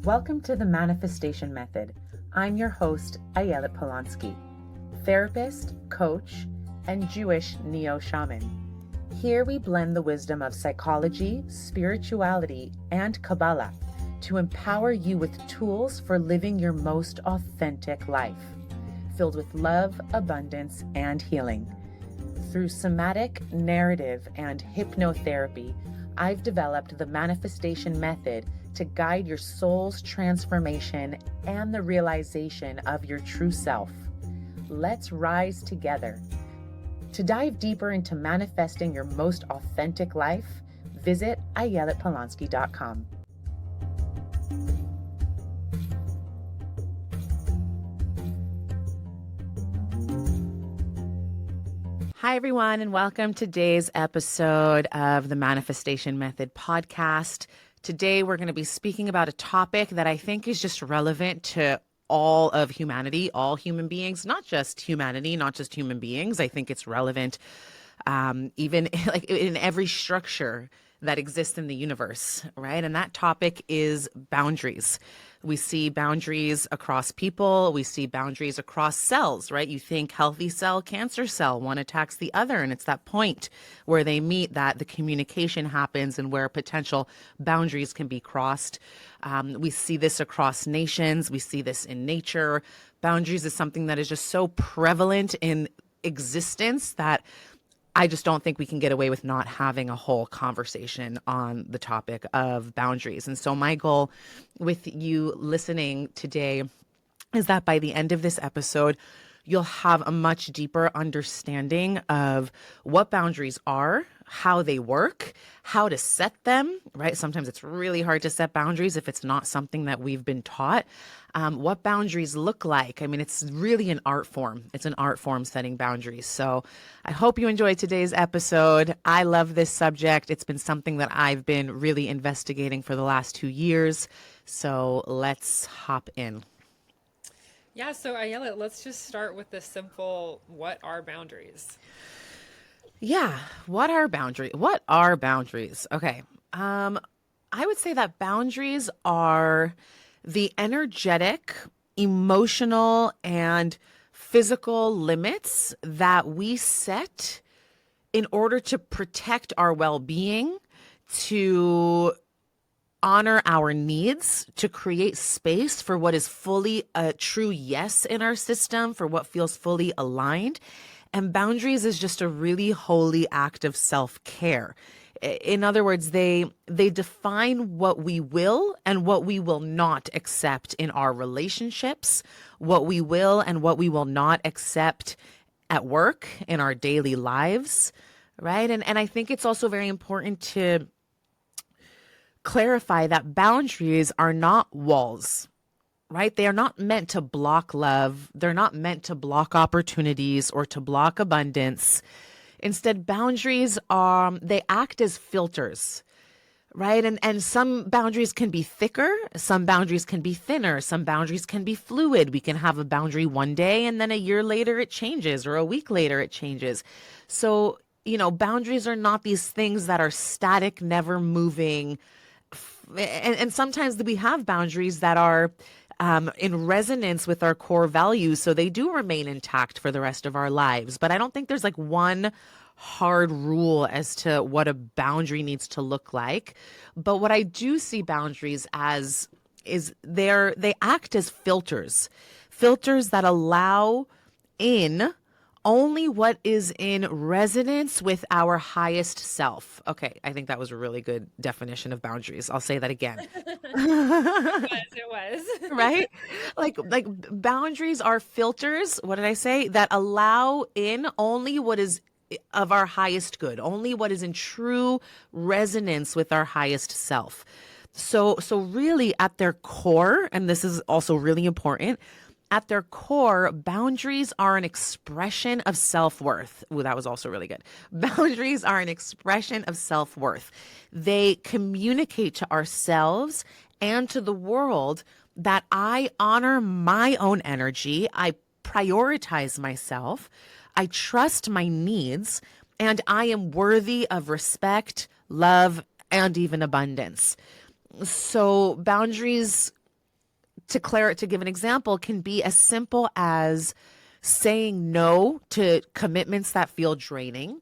Welcome to the Manifestation Method. I'm your host, Ayelet Polonsky, therapist, coach, and Jewish neo-shaman. Here we blend the wisdom of psychology, spirituality, and Kabbalah to empower you with tools for living your most authentic life, filled with love, abundance, and healing. Through somatic, narrative, and hypnotherapy, I've developed the Manifestation Method to guide your soul's transformation and the realization of your true self. Let's rise together. To dive deeper into manifesting your most authentic life, visit ayeletpolonsky.com. Hi, everyone, and welcome to today's episode of the Manifestation Method podcast. Today, we're going to be speaking about a topic that I think is just relevant to all of humanity, all human beings, not just humanity, not just human beings. I think it's relevant even like in every structure that exists in the universe, right? And that topic is boundaries. We see boundaries across people. We see boundaries across cells, right? You think healthy cell, cancer cell, one attacks the other. And it's that point where they meet that the communication happens and where potential boundaries can be crossed. We see this across nations. We see this in nature. Boundaries is something that is just so prevalent in existence that I just don't think we can get away with not having a whole conversation on the topic of boundaries. And so my goal with you listening today is that by the end of this episode, you'll have a much deeper understanding of what boundaries are, how they work, how to set them, right? Sometimes it's really hard to set boundaries if it's not something that we've been taught. What boundaries look like. I mean, it's really an art form. It's an art form, setting boundaries. So I hope you enjoyed today's episode. I love this subject. It's been something that I've been really investigating for the last 2 years. So let's hop in. Yeah, so Ayelet, let's just start with the simple, what are boundaries? Yeah, what are boundaries? What are boundaries? Okay. I would say that boundaries are the energetic, emotional, and physical limits that we set in order to protect our well-being, to honor our needs, to create space for what is fully a true yes in our system, for what feels fully aligned. And boundaries is just a really holy act of self-care. In other words, they define what we will and what we will not accept in our relationships, what we will and what we will not accept at work, in our daily lives, right? And I think it's also very important to clarify that boundaries are not walls, right? They are not meant to block love. They're not meant to block opportunities or to block abundance. Instead, boundaries they act as filters, right? And some boundaries can be thicker, some boundaries can be thinner, some boundaries can be fluid. We can have a boundary one day and then a year later it changes, or a week later it changes. So, boundaries are not these things that are static, never moving. And sometimes we have boundaries that are in resonance with our core values, so they do remain intact for the rest of our lives. But I don't think there's like one hard rule as to what a boundary needs to look like. But what I do see boundaries as is they act as filters that allow in only what is in resonance with our highest self. Okay, I think that was a really good definition of boundaries. I'll say that again. It was. Right? Like boundaries are filters, what did I say? That allow in only what is of our highest good, only what is in true resonance with our highest self. So really at their core, and this is also really important, at their core, boundaries are an expression of self-worth. Ooh, that was also really good. Boundaries are an expression of self-worth. They communicate to ourselves and to the world that I honor my own energy, I prioritize myself, I trust my needs, and I am worthy of respect, love, and even abundance. So boundaries to give an example, can be as simple as saying no to commitments that feel draining,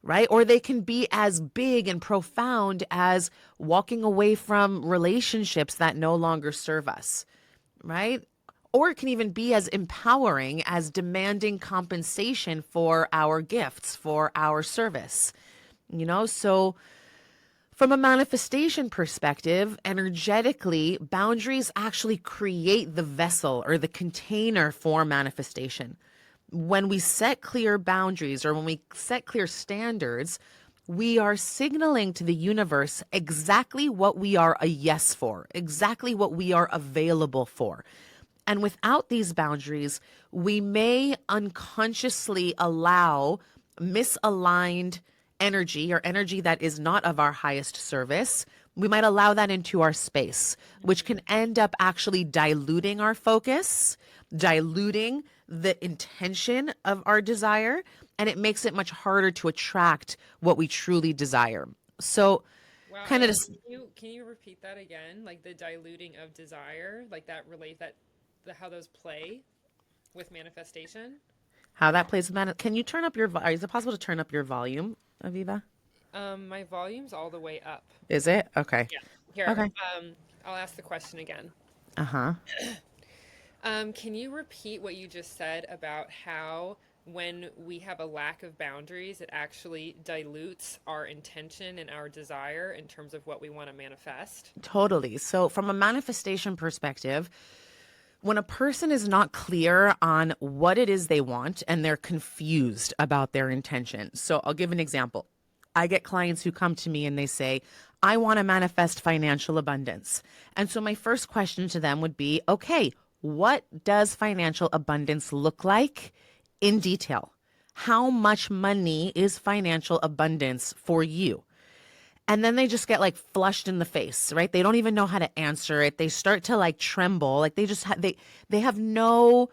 right? Or they can be as big and profound as walking away from relationships that no longer serve us, right? Or it can even be as empowering as demanding compensation for our gifts, for our service. So from a manifestation perspective, energetically, boundaries actually create the vessel or the container for manifestation. When we set clear boundaries or when we set clear standards, we are signaling to the universe exactly what we are a yes for, exactly what we are available for. And without these boundaries, we may unconsciously allow misaligned energy or energy that is not of our highest service. We might allow that into our space, which can end up actually diluting our focus, diluting the intention of our desire, and it makes it much harder to attract what we truly desire. So, Wow, kind of and just can you repeat that again? Like the diluting of desire, like that relate that the how those play with manifestation? how that plays with man. Can you turn up your? Is it possible to turn up your volume, Aviva? My volume's all the way up. Is it okay? Yeah. Here, Okay. I'll ask the question again. Uh huh. Can you repeat what you just said about how when we have a lack of boundaries, it actually dilutes our intention and our desire in terms of what we want to manifest? Totally. So, from a manifestation perspective, when a person is not clear on what it is they want and they're confused about their intention. So, I'll give an example. I get clients who come to me and they say, I want to manifest financial abundance. And so, my first question to them would be, okay, what does financial abundance look like in detail? How much money is financial abundance for you? And then they just get like flushed in the face, right? They don't even know how to answer it. They start to like tremble. Like they have no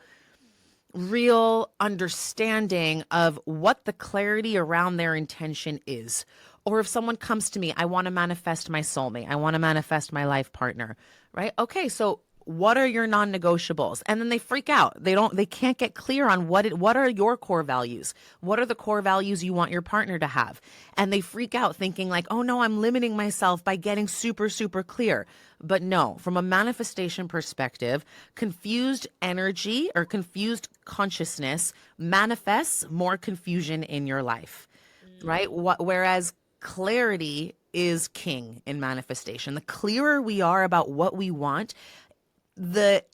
real understanding of what the clarity around their intention is. Or if someone comes to me, I want to manifest my soulmate. I want to manifest my life partner, right? Okay, so what are your non-negotiables? And then they freak out. They can't get clear on what are your core values? What are the core values you want your partner to have? And they freak out thinking like, "Oh no, I'm limiting myself by getting super super clear." But no, from a manifestation perspective, confused energy or confused consciousness manifests more confusion in your life, right? Whereas clarity is king in manifestation. The clearer we are about what we want, the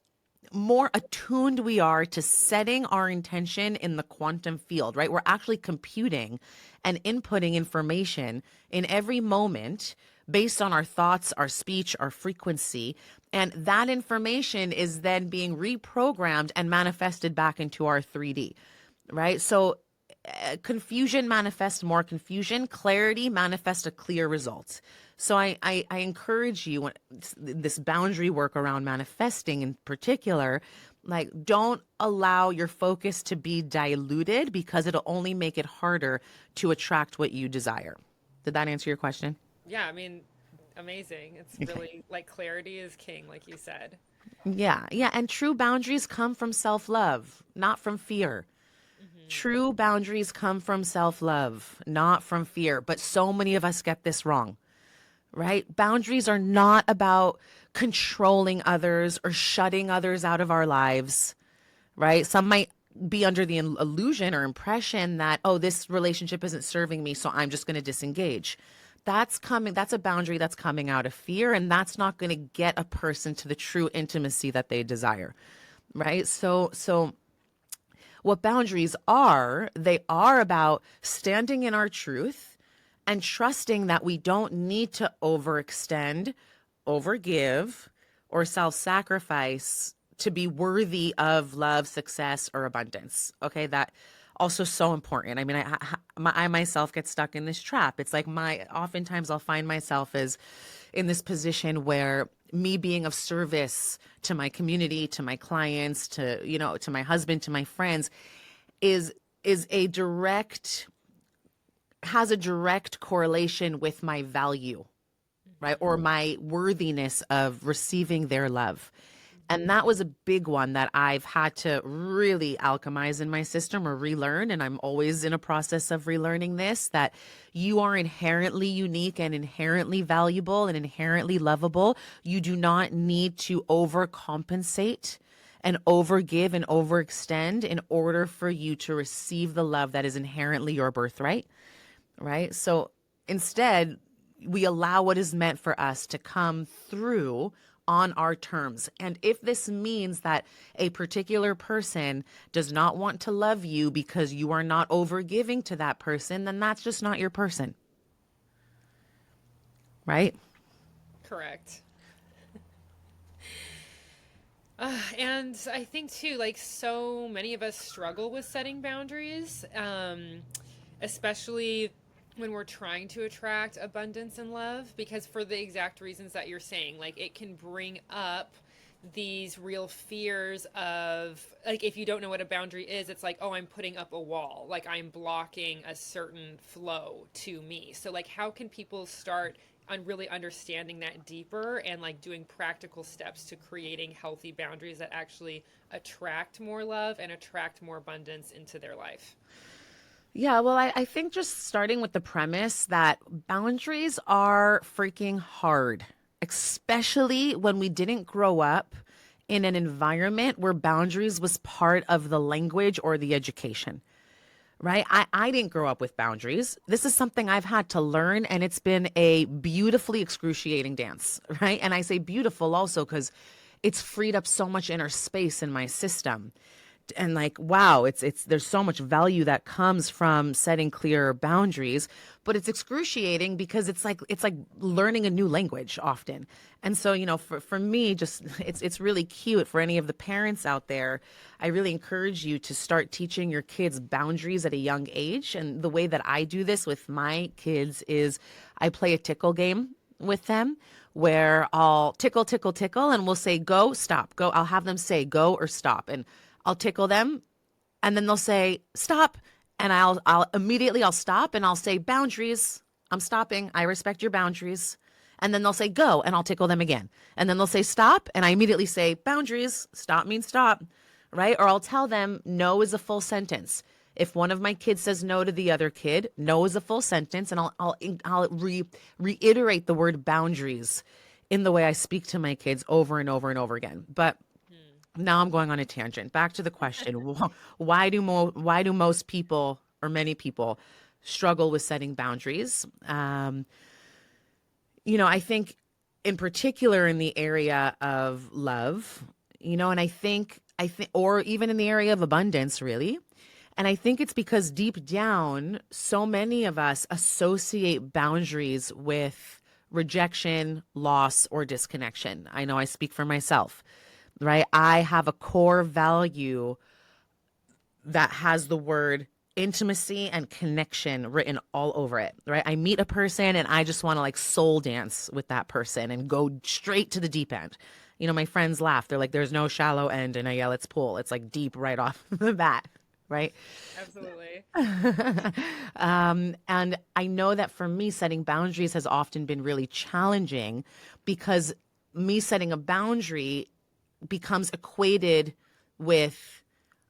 more attuned we are to setting our intention in the quantum field, right? We're actually computing and inputting information in every moment based on our thoughts, our speech, our frequency. And that information is then being reprogrammed and manifested back into our 3D, right? So confusion manifests more confusion, clarity manifests a clear result. So I encourage you when this boundary work around manifesting in particular, like don't allow your focus to be diluted because it'll only make it harder to attract what you desire. Did that answer your question? Yeah, I mean, amazing. It's Okay. really like clarity is king, like you said. Yeah, yeah. And true boundaries come from self-love, not from fear. Hmm. True boundaries come from self-love, not from fear. But so many of us get this wrong, right? Boundaries are not about controlling others or shutting others out of our lives, right? Some might be under the illusion or impression that, oh, this relationship isn't serving me, so I'm just going to disengage. That's a boundary that's coming out of fear, and that's not going to get a person to the true intimacy that they desire, right? So what boundaries are, they are about standing in our truth and trusting that we don't need to overextend, overgive, or self sacrifice to be worthy of love, success, or abundance. Okay, that also so important. I mean, I myself get stuck in this trap. It's like oftentimes I'll find myself as in this position where me being of service to my community, to my clients, to my husband, to my friends is is a direct has a direct correlation with my value, right? Hmm. Or my worthiness of receiving their love. And that was a big one that I've had to really alchemize in my system or relearn. And I'm always in a process of relearning this, that you are inherently unique and inherently valuable and inherently lovable. You do not need to overcompensate and overgive and overextend in order for you to receive the love that is inherently your birthright, right? So instead, we allow what is meant for us to come through on our terms. And if this means that a particular person does not want to love you because you are not overgiving to that person, then that's just not your person, right? Correct. And I think too, like so many of us struggle with setting boundaries, especially when we're trying to attract abundance and love, because for the exact reasons that you're saying, like it can bring up these real fears of, like, if you don't know what a boundary is, it's like, oh, I'm putting up a wall, like I'm blocking a certain flow to me. So like how can people start on really understanding that deeper and like doing practical steps to creating healthy boundaries that actually attract more love and attract more abundance into their life? Yeah, well, I think just starting with the premise that boundaries are freaking hard, especially when we didn't grow up in an environment where boundaries was part of the language or the education, right? I didn't grow up with boundaries. This is something I've had to learn, and it's been a beautifully excruciating dance, right? And I say beautiful also because it's freed up so much inner space in my system. And like, wow, it's there's so much value that comes from setting clear boundaries, but it's excruciating because it's like learning a new language often. And so, for me, just it's really cute for any of the parents out there. I really encourage you to start teaching your kids boundaries at a young age. And the way that I do this with my kids is I play a tickle game with them where I'll tickle, tickle, tickle, and we'll say go, stop, go. I'll have them say go or stop, and I'll tickle them, and then they'll say stop, and I'll immediately I'll stop and I'll say boundaries. I'm stopping. I respect your boundaries. And then they'll say go, and I'll tickle them again. And then they'll say stop, and I immediately say boundaries. Stop means stop, right? Or I'll tell them no is a full sentence. If one of my kids says no to the other kid, no is a full sentence, and I'll reiterate the word boundaries in the way I speak to my kids over and over and over again. But now I'm going on a tangent. Back to the question: why do most people or many people struggle with setting boundaries? I think in particular in the area of love, and I think, or even in the area of abundance, really. And I think it's because deep down, so many of us associate boundaries with rejection, loss, or disconnection. I know I speak for myself, right? I have a core value that has the word intimacy and connection written all over it, right? I meet a person and I just want to like soul dance with that person and go straight to the deep end. My friends laugh. They're like, there's no shallow end in a yeah, let's pull. It's like deep right off the bat, right? Absolutely. And I know that for me, setting boundaries has often been really challenging because me setting a boundary becomes equated with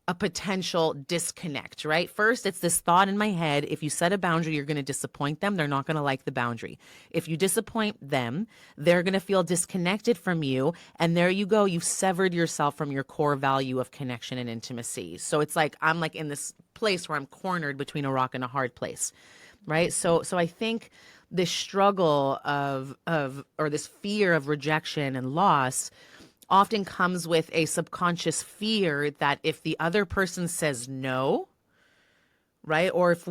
a potential disconnect, right? First, it's this thought in my head. If you set a boundary, you're going to disappoint them. They're not going to like the boundary. If you disappoint them, they're going to feel disconnected from you. And there you go. You've severed yourself from your core value of connection and intimacy. So it's like, I'm like in this place where I'm cornered between a rock and a hard place, right? So I think this struggle or this fear of rejection and loss often comes with a subconscious fear that if the other person says no, right? Or if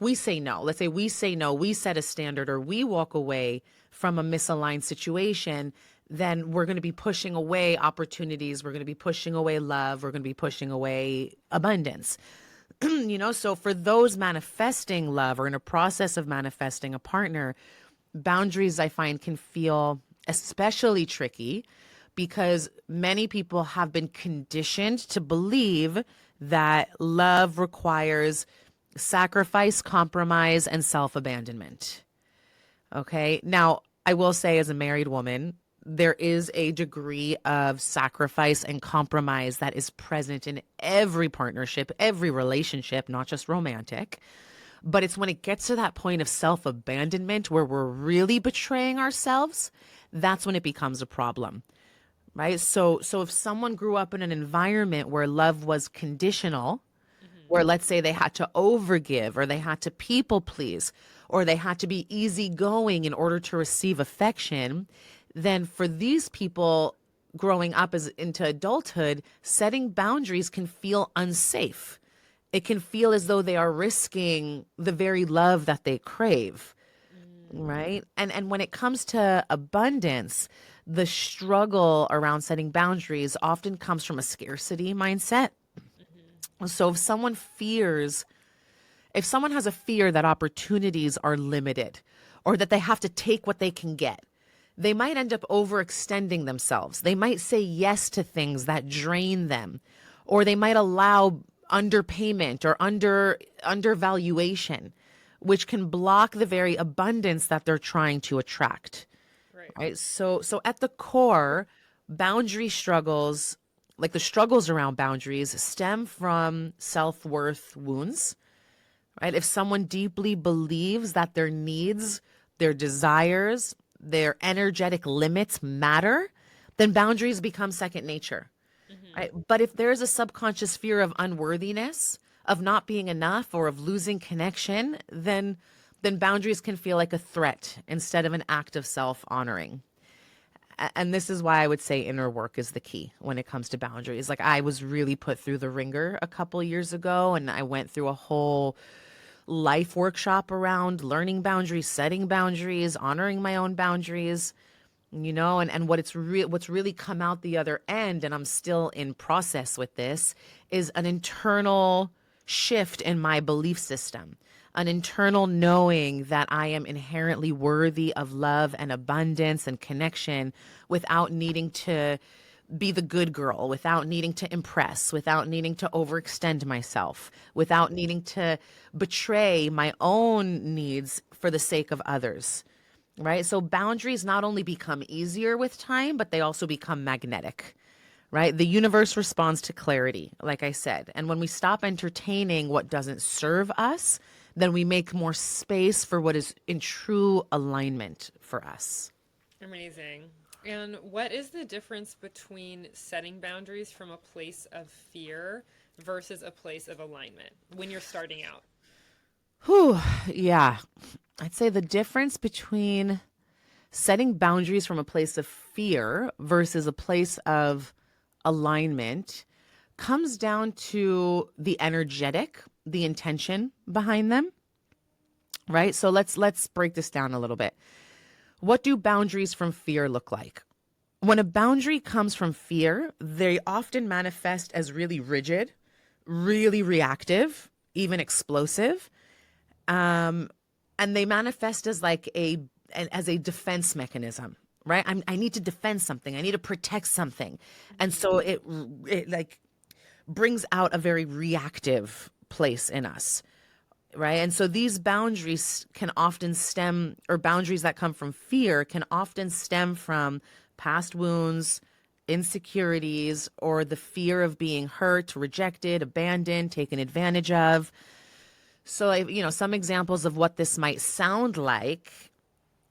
we say no, let's say we say no, we set a standard or we walk away from a misaligned situation, then we're going to be pushing away opportunities, we're going to be pushing away love, we're going to be pushing away abundance. So for those manifesting love or in a process of manifesting a partner, boundaries I find can feel especially tricky because many people have been conditioned to believe that love requires sacrifice, compromise, and self-abandonment. Okay. Now, I will say as a married woman, there is a degree of sacrifice and compromise that is present in every partnership, every relationship, not just romantic. But it's when it gets to that point of self abandonment where we're really betraying ourselves, that's when it becomes a problem, right? So if someone grew up in an environment where love was conditional, Mm-hmm. where let's say they had to overgive or they had to people please or they had to be easygoing in order to receive affection, then for these people growing up as into adulthood, setting boundaries can feel unsafe. It can feel as though they are risking the very love that they crave, Mm. right? And when it comes to abundance, the struggle around setting boundaries often comes from a scarcity mindset. Mm-hmm. So if someone has a fear that opportunities are limited or that they have to take what they can get, they might end up overextending themselves. They might say yes to things that drain them, or they might allow underpayment or undervaluation, which can block the very abundance that they're trying to attract. Right. Right? So at the core, boundary struggles, like the struggles around boundaries, stem from self-worth wounds, right? If someone deeply believes that their needs, their desires, their energetic limits matter, then boundaries become second nature, Mm-hmm. right? But if there's a subconscious fear of unworthiness, of not being enough, or of losing connection, then boundaries can feel like a threat instead of an act of self-honoring. And this is why I would say inner work is the key when it comes to boundaries. Like I was really put through the ringer a couple years ago, and I went through a whole life workshop around learning boundaries, setting boundaries, honoring my own boundaries, and what's really come out the other end, and I'm still in process with this, is an internal shift in my belief system, an internal knowing that I am inherently worthy of love and abundance and connection without needing to be the good girl, without needing to impress, without needing to overextend myself, without needing to betray my own needs for the sake of others. Right? So boundaries not only become easier with time, but they also become magnetic. Right? The universe responds to clarity, like I said. And when we stop entertaining what doesn't serve us, then we make more space for what is in true alignment for us. Amazing. And what is the difference between setting boundaries from a place of fear versus a place of alignment when you're starting out? Whew, yeah. I'd say the difference between setting boundaries from a place of fear versus a place of alignment comes down to the energetic, the intention behind them, right? So let's break this down a little bit. What do boundaries from fear look like? When a boundary comes from fear, they often manifest as really rigid, really reactive, even explosive. Um, and they manifest as like as a defense mechanism, right? I need to defend something. I need to protect something. And so it like brings out a very reactive place in us, right? And so these boundaries can often stem, or boundaries that come from fear can often stem from past wounds, insecurities, or the fear of being hurt, rejected, abandoned, taken advantage of. So, some examples of what this might sound like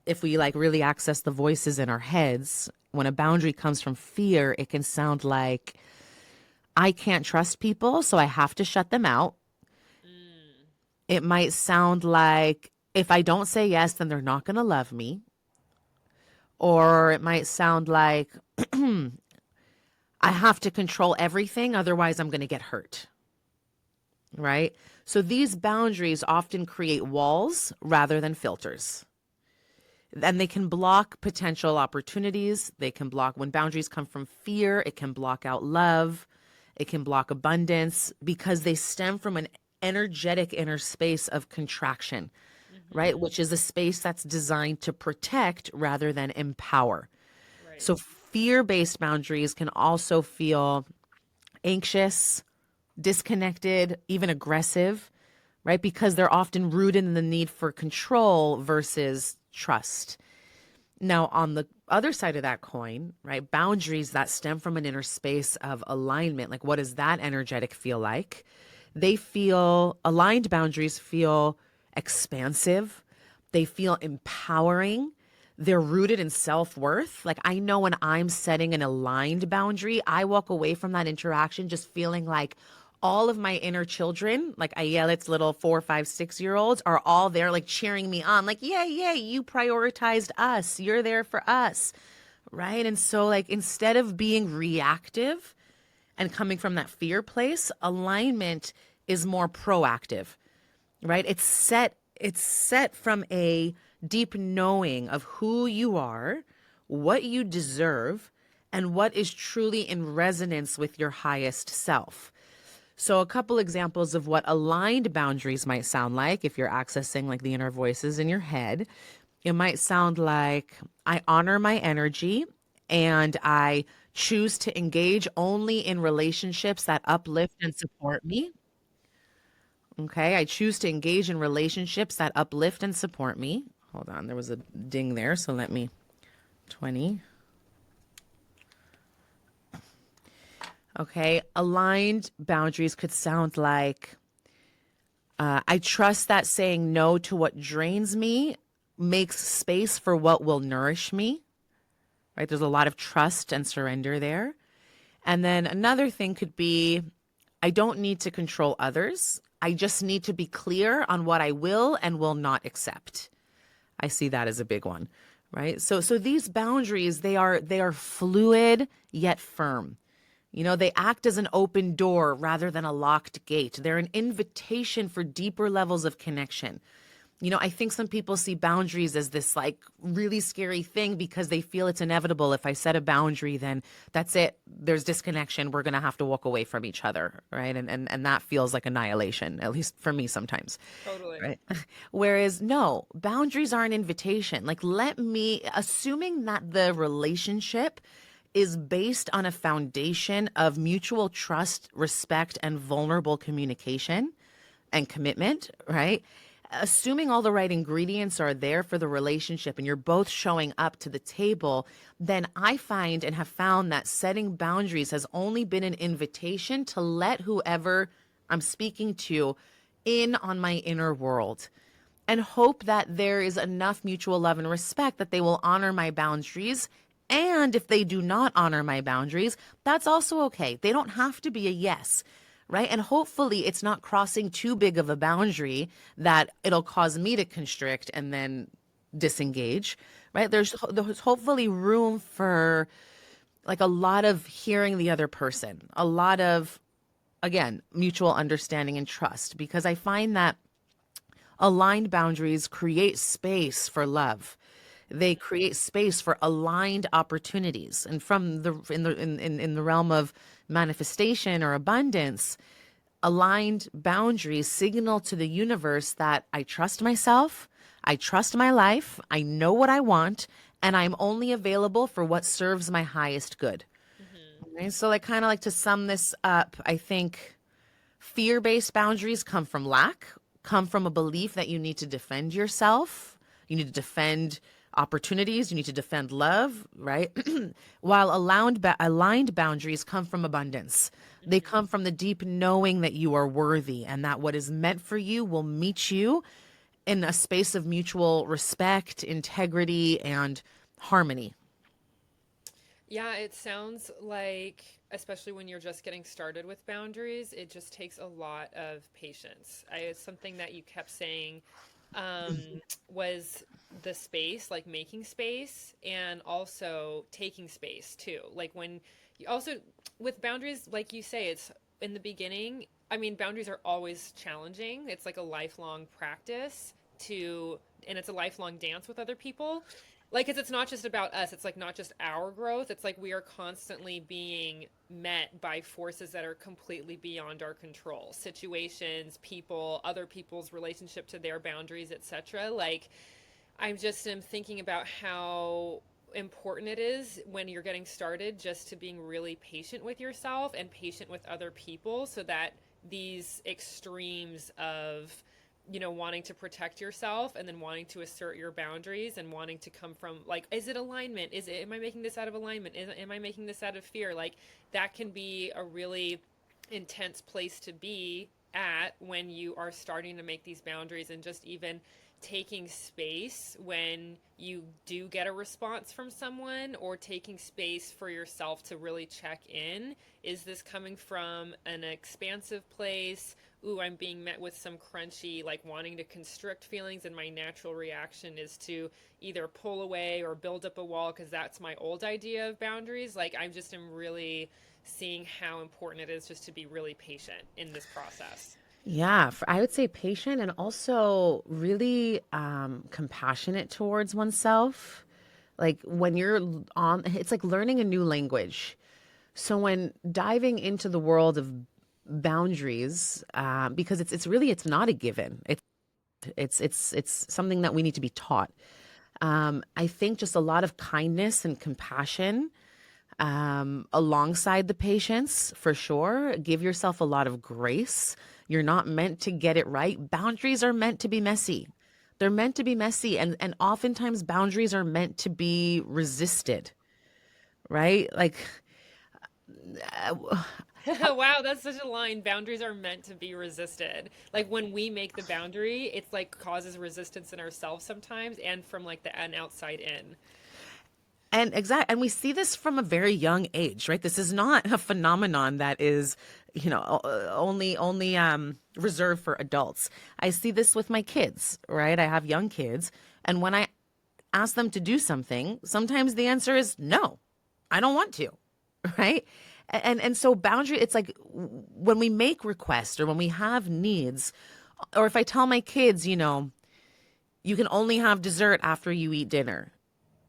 if we like really access the voices in our heads. When a boundary comes from fear, it can sound like, I can't trust people, so I have to shut them out. Mm. It might sound like, if I don't say yes, then they're not going to love me. Or it might sound like, I have to control everything, otherwise I'm going to get hurt. Right? So these boundaries often create walls rather than filters. And they can block potential opportunities. They can block, when boundaries come from fear, it can block out love. It can block abundance because they stem from an energetic inner space of contraction, right? Mm-hmm. Which is a space that's designed to protect rather than empower. Right. So fear-based boundaries can also feel anxious, disconnected, even aggressive, right? Because they're often rooted in the need for control versus trust. Now, on the other side of that coin, right, boundaries that stem from an inner space of alignment, like what does that energetic feel like? They feel aligned boundaries feel expansive, they feel empowering. They're rooted in self worth. Like, I know when I'm setting an aligned boundary, I walk away from that interaction just feeling like all of my inner children, like Ayelet's little 4, 5, 6 year olds, are all there, like cheering me on, like, yay, yay, you prioritized us. You're there for us. Right. And so, like, instead of being reactive and coming from that fear place, alignment is more proactive, right? It's set from a deep knowing of who you are, what you deserve, and what is truly in resonance with your highest self. So, a couple examples of what aligned boundaries might sound like if you're accessing like the inner voices in your head. It might sound like I honor my energy and I choose to engage only in relationships that uplift and support me. Okay, I choose to engage in relationships that uplift and support me. Hold on, there was a ding there, so let me 20. Okay, aligned boundaries could sound like I trust that saying no to what drains me makes space for what will nourish me, right? There's a lot of trust and surrender there. And then another thing could be I don't need to control others. I just need to be clear on what I will and will not accept. I see that as a big one, right? So these boundaries, they are fluid yet firm. They act as an open door rather than a locked gate. They're an invitation for deeper levels of connection. I think some people see boundaries as this like really scary thing because they feel it's inevitable. If I set a boundary, then that's it. There's disconnection. We're going to have to walk away from each other, right? And that feels like annihilation, at least for me sometimes, Totally. right? Whereas no, boundaries are an invitation. Like, assuming that the relationship is based on a foundation of mutual trust, respect, and vulnerable communication and commitment, right? Assuming all the right ingredients are there for the relationship and you're both showing up to the table, then I find and have found that setting boundaries has only been an invitation to let whoever I'm speaking to in on my inner world and hope that there is enough mutual love and respect that they will honor my boundaries. And if they do not honor my boundaries, that's also okay. They don't have to be a yes, right? And hopefully it's not crossing too big of a boundary that it'll cause me to constrict and then disengage, right? There's hopefully room for like a lot of hearing the other person, a lot of, again, mutual understanding and trust, because I find that aligned boundaries create space for love. They create space for aligned opportunities. And from the realm of manifestation or abundance, aligned boundaries signal to the universe that I trust myself, I trust my life, I know what I want, and I'm only available for what serves my highest good. Hmm. Okay, so like kind of like to sum this up, I think fear-based boundaries come from lack, come from a belief that you need to defend yourself, you need to defend opportunities, you need to defend love, right? While aligned boundaries come from abundance. They Hmm. come from the deep knowing that you are worthy and that what is meant for you will meet you in a space of mutual respect, integrity, and harmony. Yeah, it sounds like, especially when you're just getting started with boundaries, it just takes a lot of patience. It's something that you kept saying was the space, like making space, and also taking space too. Like when you also, with boundaries, like you say, it's in the beginning. I mean, boundaries are always challenging. It's like a lifelong practice to, and it's a lifelong dance with other people. Like, 'cause it's not just about us. It's like not just our growth. It's like we are constantly being met by forces that are completely beyond our control. Situations, people, other people's relationship to their boundaries, etc. Like, I'm just am thinking about how important it is when you're getting started just to being really patient with yourself and patient with other people so that these extremes of wanting to protect yourself and then wanting to assert your boundaries and wanting to come from like, is it alignment? Am I making this out of alignment? Am I making this out of fear? Like, that can be a really intense place to be at when you are starting to make these boundaries, and just even taking space when you do get a response from someone, or taking space for yourself to really check in. Is this coming from an expansive place? Ooh, I'm being met with some crunchy, like wanting to constrict feelings, and my natural reaction is to either pull away or build up a wall because that's my old idea of boundaries. Like, I just am really seeing how important it is just to be really patient in this process. Yeah, I would say patient and also really compassionate towards oneself. Like when you're on, it's like learning a new language. So when diving into the world of boundaries, because it's not a given. It's something that we need to be taught. I think just a lot of kindness and compassion alongside the patience for sure. Give yourself a lot of grace. You're not meant to get it right. Boundaries are meant to be messy. They're meant to be messy, and oftentimes boundaries are meant to be resisted, right? Like Wow, that's such a line. Boundaries are meant to be resisted. Like, when we make the boundary, it's like causes resistance in ourselves sometimes, and from like the an outside in. and we see this from a very young age, right? This is not a phenomenon that is, only reserved for adults. I see this with my kids, right? I have young kids, and when I ask them to do something, sometimes the answer is no, I don't want to, right? And so boundary, it's like when we make requests or when we have needs, or if I tell my kids, you can only have dessert after you eat dinner,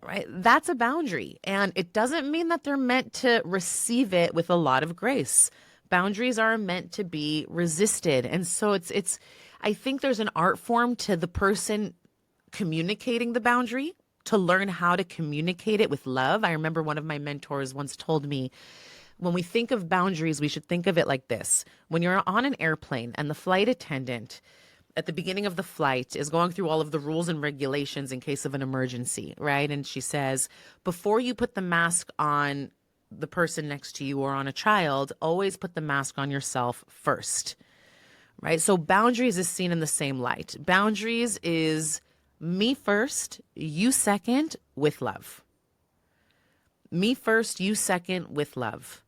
right? That's a boundary. And it doesn't mean that they're meant to receive it with a lot of grace. Boundaries are meant to be resisted. And so I think there's an art form to the person communicating the boundary, to learn how to communicate it with love. I remember one of my mentors once told me, when we think of boundaries, we should think of it like this. When you're on an airplane and the flight attendant at the beginning of the flight is going through all of the rules and regulations in case of an emergency, right? And she says, before you put the mask on the person next to you or on a child, always put the mask on yourself first, right? So boundaries is seen in the same light. Boundaries is me first, you second, with love. Me first, you second, with love.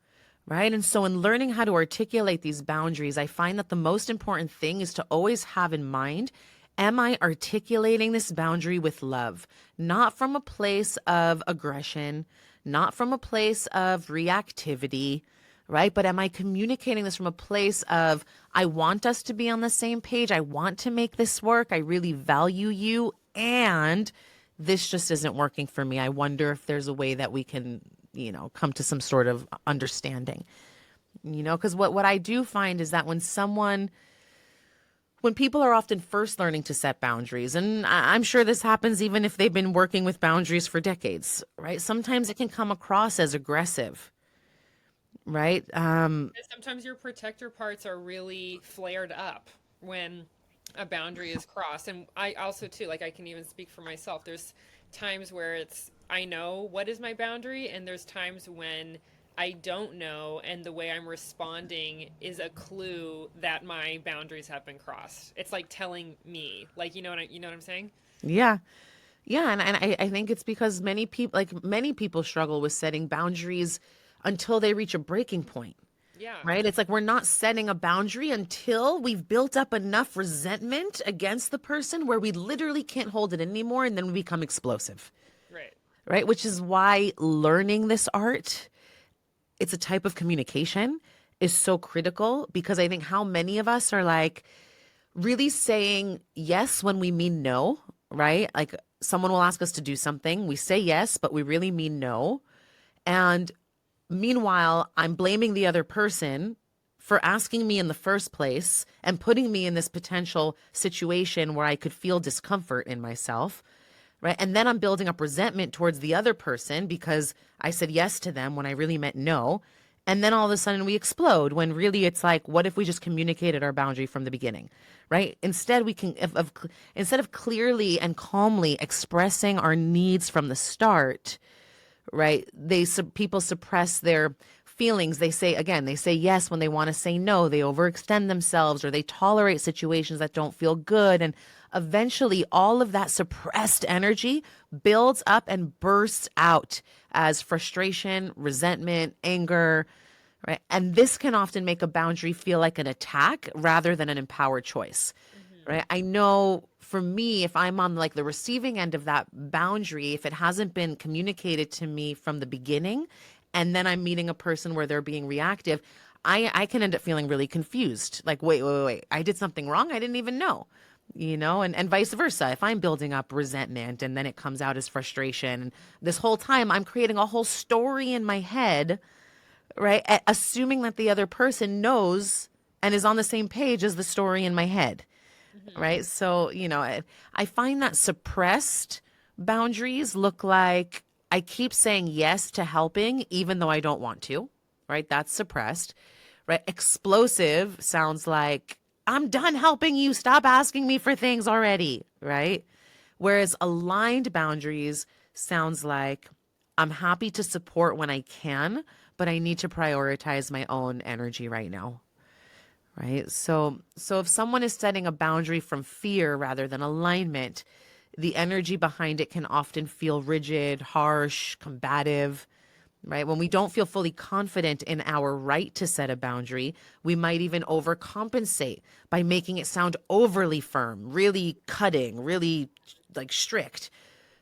Right. And so in learning how to articulate these boundaries, I find that the most important thing is to always have in mind, am I articulating this boundary with love? Not from a place of aggression, not from a place of reactivity, right? But am I communicating this from a place of, I want us to be on the same page. I want to make this work. I really value you. And this just isn't working for me. I wonder if there's a way that we can come to some sort of understanding, because what I do find is that when people are often first learning to set boundaries, and I'm sure this happens even if they've been working with boundaries for decades, right? Sometimes it can come across as aggressive, right? Sometimes your protector parts are really flared up when a boundary is crossed. And I also, too, like, I can even speak for myself. There's times where I know what is my boundary, and there's times when I don't know, and the way I'm responding is a clue that my boundaries have been crossed. It's like telling me, like, you know what I'm saying? Yeah. Yeah, and I think it's because many people struggle with setting boundaries until they reach a breaking point. Yeah. Right? It's like we're not setting a boundary until we've built up enough resentment against the person where we literally can't hold it anymore, and then we become explosive. Right. Right? Which is why learning this art, it's a type of communication, is so critical, because I think how many of us are like really saying yes when we mean no, right? Like someone will ask us to do something, we say yes, but we really mean no. And meanwhile, I'm blaming the other person for asking me in the first place and putting me in this potential situation where I could feel discomfort in myself, right? And then I'm building up resentment towards the other person because I said yes to them when I really meant no. And then all of a sudden we explode when really it's like, what if we just communicated our boundary from the beginning, right? Instead, we can, instead of clearly and calmly expressing our needs from the start, right? People suppress their feelings. They say, again, they say yes when they want to say no. They overextend themselves or they tolerate situations that don't feel good. And eventually, all of that suppressed energy builds up and bursts out as frustration, resentment, anger, right? And this can often make a boundary feel like an attack rather than an empowered choice, right? I know for me, if I'm on like the receiving end of that boundary, if it hasn't been communicated to me from the beginning, and then I'm meeting a person where they're being reactive, I can end up feeling really confused. Like, wait, I did something wrong. I didn't even know, and vice versa. If I'm building up resentment and then it comes out as frustration, this whole time I'm creating a whole story in my head, right? Assuming that the other person knows and is on the same page as the story in my head, Mm-hmm. right? So, I find that suppressed boundaries look like I keep saying yes to helping even though I don't want to, right? That's suppressed, right? Explosive sounds like I'm done helping you. Stop asking me for things already, right? Whereas aligned boundaries sounds like I'm happy to support when I can, but I need to prioritize my own energy right now. Right. So if someone is setting a boundary from fear rather than alignment, the energy behind it can often feel rigid, harsh, combative, right? When we don't feel fully confident in our right to set a boundary, we might even overcompensate by making it sound overly firm, really cutting, really like strict,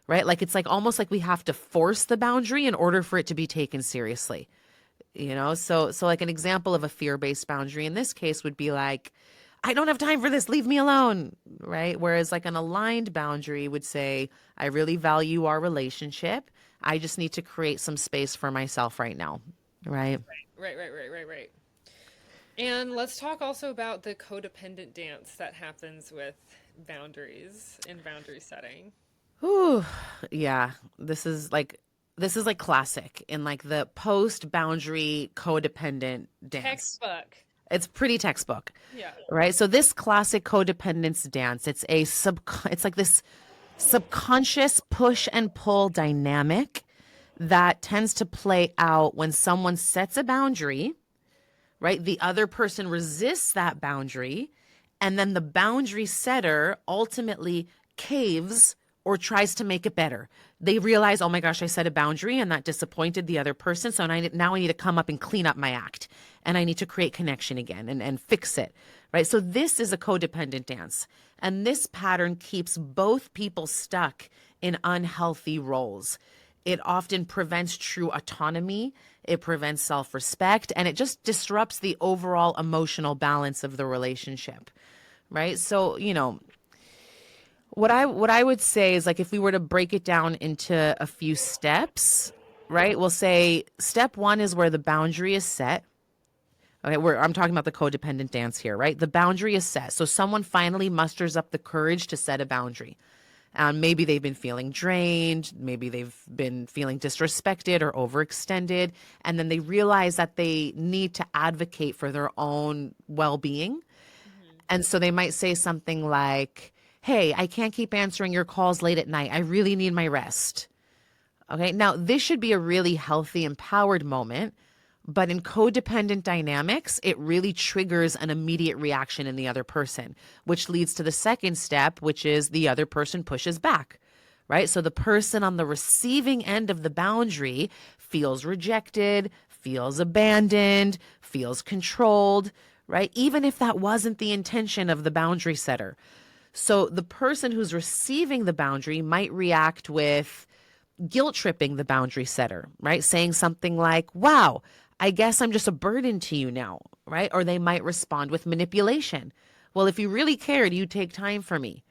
right? Like it's like almost like we have to force the boundary in order for it to be taken seriously. So like an example of a fear-based boundary in this case would be like, I don't have time for this, leave me alone, right? Whereas like an aligned boundary would say, I really value our relationship. I just need to create some space for myself right now, right? Right. And let's talk also about the codependent dance that happens with boundaries in boundary setting. Ooh, yeah. This is like classic in like the post-boundary codependent dance. Textbook. It's pretty textbook, Yeah. right? So this classic codependence dance, it's like this subconscious push and pull dynamic that tends to play out when someone sets a boundary, right? The other person resists that boundary, and then the boundary setter ultimately caves or tries to make it better. They realize, oh my gosh, I set a boundary and that disappointed the other person. So now I need to come up and clean up my act and I need to create connection again and fix it, right? So this is a codependent dance. And this pattern keeps both people stuck in unhealthy roles. It often prevents true autonomy. It prevents self respect and it just disrupts the overall emotional balance of the relationship, right? So, what I would say is like if we were to break it down into a few steps, right? We'll say step one is where the boundary is set. Okay, I'm talking about the codependent dance here, right? The boundary is set. So someone finally musters up the courage to set a boundary. Maybe they've been feeling drained. Maybe they've been feeling disrespected or overextended. And then they realize that they need to advocate for their own well being. Mm-hmm. And so they might say something like, hey, I can't keep answering your calls late at night. I really need my rest. Okay. Now, this should be a really healthy, empowered moment. But in codependent dynamics, it really triggers an immediate reaction in the other person, which leads to the second step, which is the other person pushes back, right? So the person on the receiving end of the boundary feels rejected, feels abandoned, feels controlled, right? Even if that wasn't the intention of the boundary setter. So the person who's receiving the boundary might react with guilt tripping the boundary setter, right? Saying something like, wow, I guess I'm just a burden to you now, right? Or they might respond with manipulation. Well, if you really cared, you'd take time for me,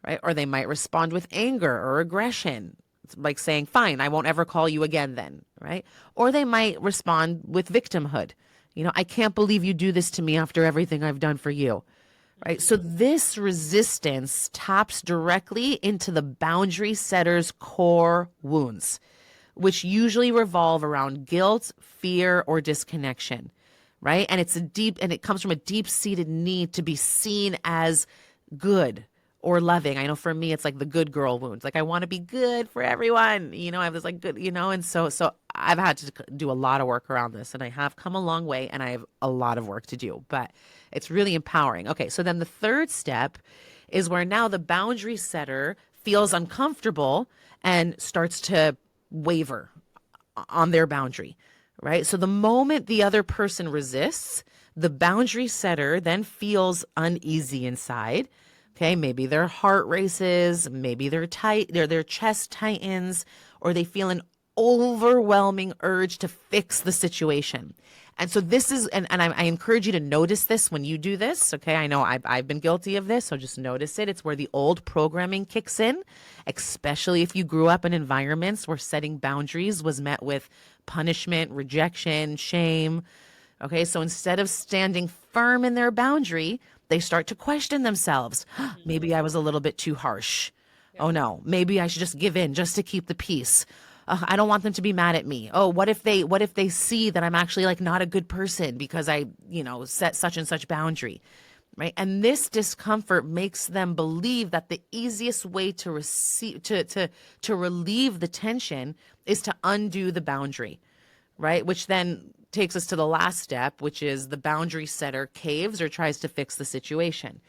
right? Or they might respond with anger or aggression, like saying, fine, I won't ever call you again then, right? Or they might respond with victimhood. I can't believe you do this to me after everything I've done for you. Right. So this resistance taps directly into the boundary setter's core wounds. which usually revolve around guilt, fear, or disconnection, right? And it comes from a deep-seated need to be seen as good or loving. I know for me, it's like the good girl wounds. Like I want to be good for everyone. I have this like good, and so I've had to do a lot of work around this, and I have come a long way, and I have a lot of work to do, but it's really empowering. Okay, so then the third step is where now the boundary setter feels uncomfortable and starts to waver on their boundary, right? So the moment the other person resists, the boundary setter then feels uneasy inside. Okay, maybe their heart races, maybe their chest tightens, or they feel an overwhelming urge to fix the situation. And so this is, I encourage you to notice this when you do this. Okay, I know I've been guilty of this, so just notice it. It's where the old programming kicks in, especially if you grew up in environments where setting boundaries was met with punishment, rejection, shame. Okay, so instead of standing firm in their boundary, they start to question themselves. Maybe I was a little bit too harsh. Yeah. Oh no, maybe I should just give in just to keep the peace. I don't want them to be mad at me. Oh, what if they see that I'm actually like not a good person because I, set such and such boundary, right? And this discomfort makes them believe that the easiest way to relieve the tension is to undo the boundary, right? Which then takes us to the last step, which is the boundary setter caves or tries to fix the situation.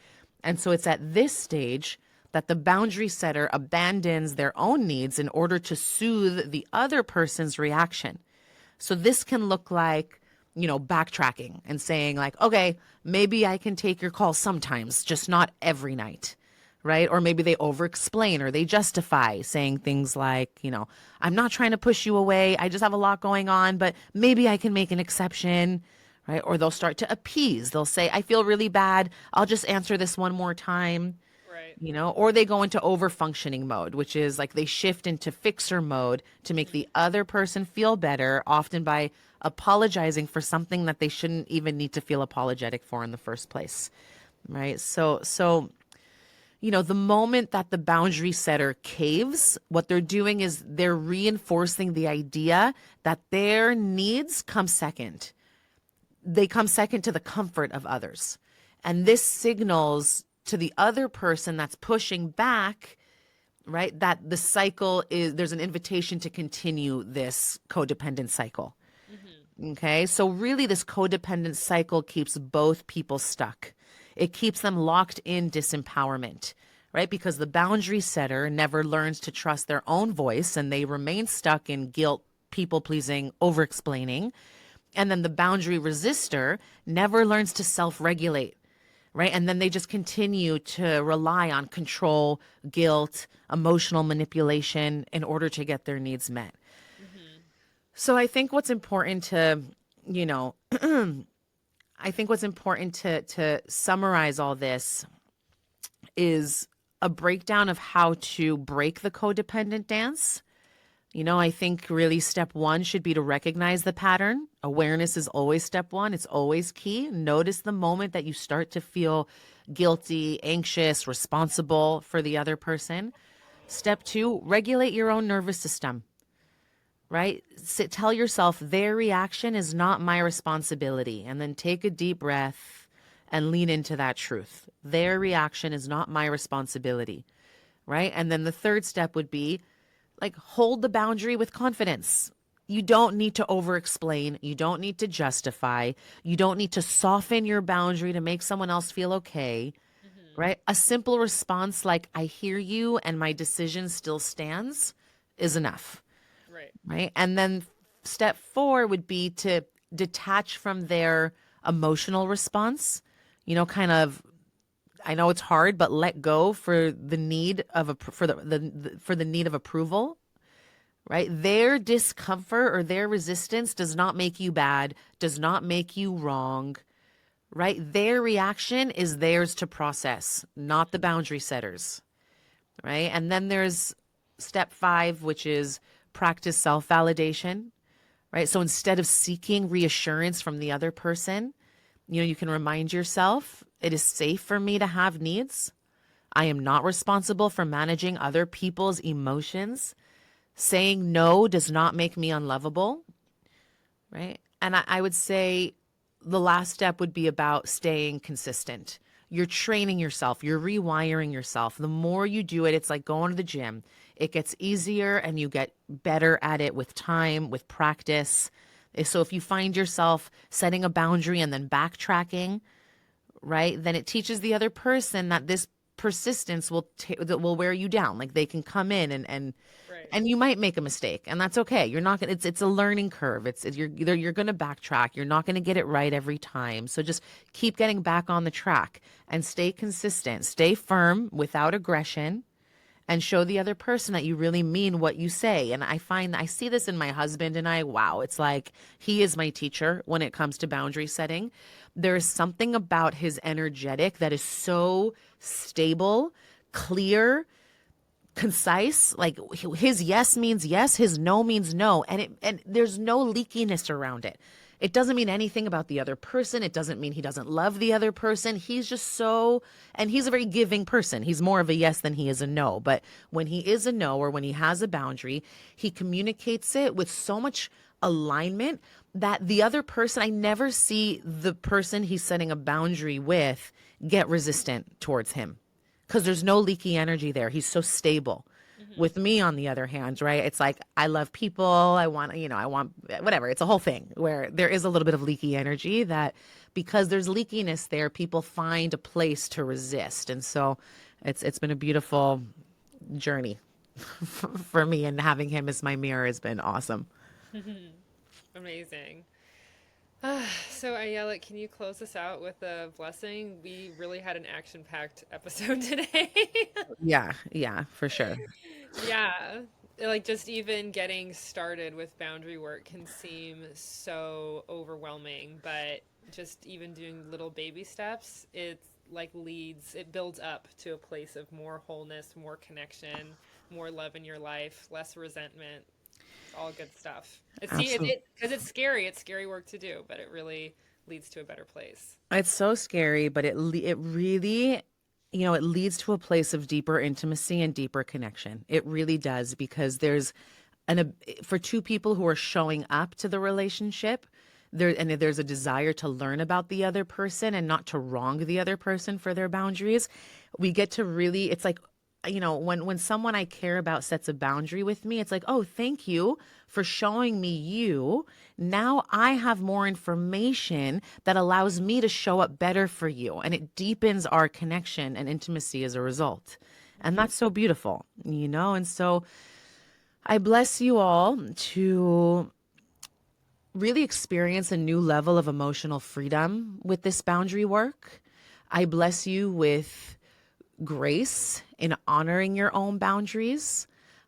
And so it's at this stage that the boundary setter abandons their own needs in order to soothe the other person's reaction. So this can look like, backtracking and saying like, okay, maybe I can take your call sometimes, just not every night. Right? Or maybe they over explain or they justify saying things like, I'm not trying to push you away. I just have a lot going on, but maybe I can make an exception. Right? Or they'll start to appease. They'll say, I feel really bad. I'll just answer this one more time. Right. Or they go into over functioning mode, which is like they shift into fixer mode to make the other person feel better, often by apologizing for something that they shouldn't even need to feel apologetic for in the first place. Right? So the moment that the boundary setter caves, what they're doing is they're reinforcing the idea that their needs come second. They come second to the comfort of others. And this signals to the other person that's pushing back, right, that there's an invitation to continue this codependent cycle. Mm-hmm. Okay, so really this codependent cycle keeps both people stuck. It keeps them locked in disempowerment, right? Because the boundary setter never learns to trust their own voice and they remain stuck in guilt, people-pleasing, over-explaining. And then the boundary resistor never learns to self-regulate, right? And then they just continue to rely on control, guilt, emotional manipulation in order to get their needs met. Mm-hmm. So I think what's important to, to summarize all this is a breakdown of how to break the codependent dance. I think really step one should be to recognize the pattern. Awareness is always step one. It's always key. Notice the moment that you start to feel guilty, anxious, responsible for the other person. Step two, regulate your own nervous system, right? Tell yourself their reaction is not my responsibility. And then take a deep breath and lean into that truth. Their reaction is not my responsibility, right? And then the third step would be like hold the boundary with confidence. You don't need to over-explain. You don't need to justify. You don't need to soften your boundary to make someone else feel okay, right? A simple response like, I hear you and my decision still stands is enough, right? And then step four would be to detach from their emotional response, I know it's hard, but let go for the need of for the need of approval, right? Their discomfort or their resistance does not make you bad, does not make you wrong, right? Their reaction is theirs to process, not the boundary setters, right? And then there's step 5, which is practice self-validation, right? So instead of seeking reassurance from the other person, you can remind yourself, it is safe for me to have needs. I am not responsible for managing other people's emotions. Saying no does not make me unlovable, right? And I would say the last step would be about staying consistent. You're training yourself, you're rewiring yourself. The more you do it, it's like going to the gym. It gets easier and you get better at it with time, with practice. So if you find yourself setting a boundary and then backtracking, right, then it teaches the other person that this persistence that will wear you down. Like they can come in Right. and you might make a mistake, and that's okay. You're not gonna. It's a learning curve. You're gonna backtrack. You're not gonna get it right every time. So just keep getting back on the track and stay consistent. Stay firm without aggression, and show the other person that you really mean what you say. And I see this in my husband and I. Wow, it's like he is my teacher when it comes to boundary setting. There is something about his energetic that is so stable, clear, concise. Like his yes means yes, his no means no, and there's no leakiness around it. It doesn't mean anything about the other person. It doesn't mean he doesn't love the other person. He's just so, and he's a very giving person. He's more of a yes than he is a no. But when he is a no, or when he has a boundary, he communicates it with so much alignment that the other person, I never see the person he's setting a boundary with get resistant towards him, because there's no leaky energy there. He's so stable. Hmm. With me, on the other hand, right? It's like I love people. I want whatever. It's a whole thing where there is a little bit of leaky energy that, because there's leakiness there, people find a place to resist. And so it's been a beautiful journey for me, and having him as my mirror has been awesome. Amazing. So, Ayala, can you close us out with a blessing? We really had an action-packed episode today. Yeah, yeah, for sure. Yeah. Like just even getting started with boundary work can seem so overwhelming, but just even doing little baby steps, it builds up to a place of more wholeness, more connection, more love in your life, less resentment. It's all good stuff. Absolutely. Because it's scary. It's scary work to do, but it really leads to a better place. It's so scary, but it really, it leads to a place of deeper intimacy and deeper connection. It really does, because for two people who are showing up to the relationship, there's a desire to learn about the other person and not to wrong the other person for their boundaries. We get to really, it's like, when someone I care about sets a boundary with me, it's like, oh, thank you for showing me you. Now I have more information that allows me to show up better for you. And it deepens our connection and intimacy as a result. And that's so beautiful, And so I bless you all to really experience a new level of emotional freedom with this boundary work. I bless you with grace in honoring your own boundaries.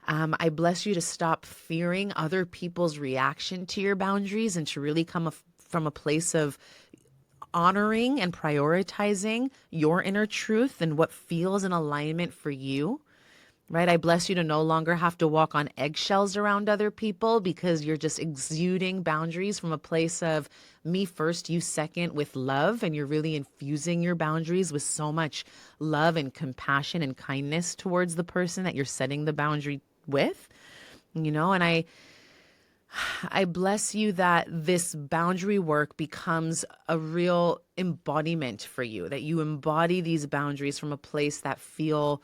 I bless you to stop fearing other people's reaction to your boundaries, and to really come from a place of honoring and prioritizing your inner truth and what feels in alignment for you. Right? I bless you to no longer have to walk on eggshells around other people, because you're just exuding boundaries from a place of me first, you second, with love. And you're really infusing your boundaries with so much love and compassion and kindness towards the person that you're setting the boundary with, and I bless you that this boundary work becomes a real embodiment for you, that you embody these boundaries from a place that feel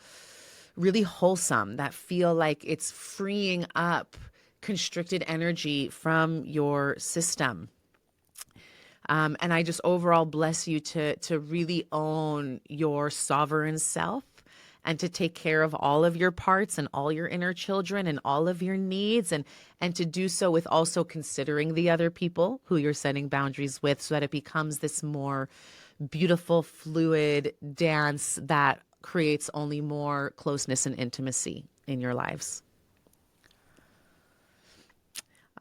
really wholesome, that feel like it's freeing up constricted energy from your system. And I just overall bless you to really own your sovereign self, and to take care of all of your parts and all your inner children and all of your needs, and to do so with also considering the other people who you're setting boundaries with, so that it becomes this more beautiful, fluid dance that creates only more closeness and intimacy in your lives.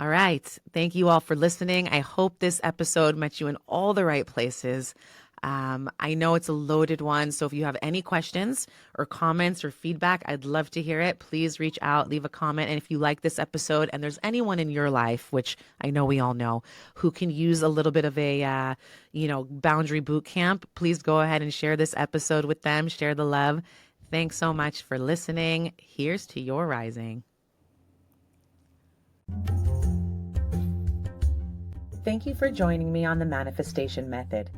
All right. Thank you all for listening. I hope this episode met you in all the right places. I know it's a loaded one, so if you have any questions or comments or feedback, I'd love to hear it. Please reach out, leave a comment. And if you like this episode and there's anyone in your life, which I know we all know, who can use a little bit of a, boundary boot camp, please go ahead and share this episode with them. Share the love. Thanks so much for listening. Here's to your rising. Thank you for joining me on the manifestation method.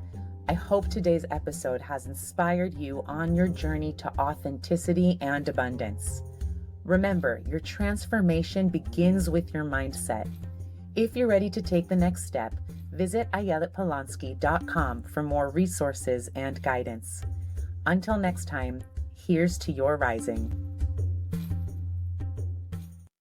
I hope today's episode has inspired you on your journey to authenticity and abundance. Remember, your transformation begins with your mindset. If you're ready to take the next step, visit ayeletpolonsky.com for more resources and guidance. Until next time, here's to your rising.